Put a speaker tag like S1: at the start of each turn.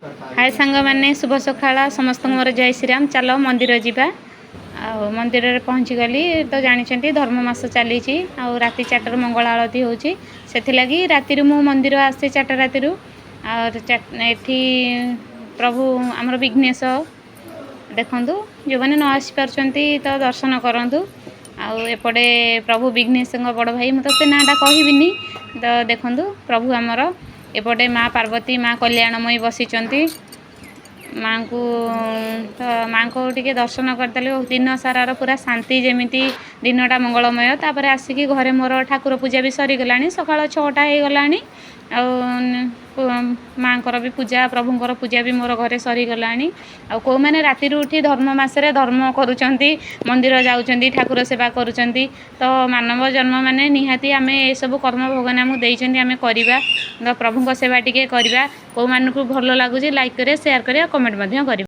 S1: हाय सांग मैंने शुभ सकाळ समस्त मोर जय श्रीराम चलो मंदिर जीवा मंदिर में पहुँची गली तो जानते धर्म मास चली राति 4 मंगल आलती होची से राति मु मंदिर आसे 4 राति और प्रभु आमर विघ्नेश देखु जो मैंने न आसीपार्टी तो दर्शन करूँ एपटे प्रभु विघ्नेश बड़ भाई मुझे से नाटा कहबिनी तो देखु प्रभु आमर एपटे माँ पार्वती माँ कल्याणमयी बसीचंती माँ को तो माँ को टे दर्शन करदे दिन सारार पूरा शांति जमीती दिनटा मंगलमय तापर आसिकी घरे मोर ठाकुर पूजा भी सरीगला सका 6टा हो गला माँ भी पूजा प्रभुंर पूजा भी मोर घरे सरीगला कौ मैंने राति उठी धर्म मसरे धर्म करुँच मंदिर जाऊँच ठाकुर सेवा करुँच तो मानव जन्म माने निहाती आम ये सब कर्म भगवान आमको देते आम करवा प्रभु सेवा टी करवा कौ मानक भल लगुच लाइक करें शेयर करें कमेंट कर।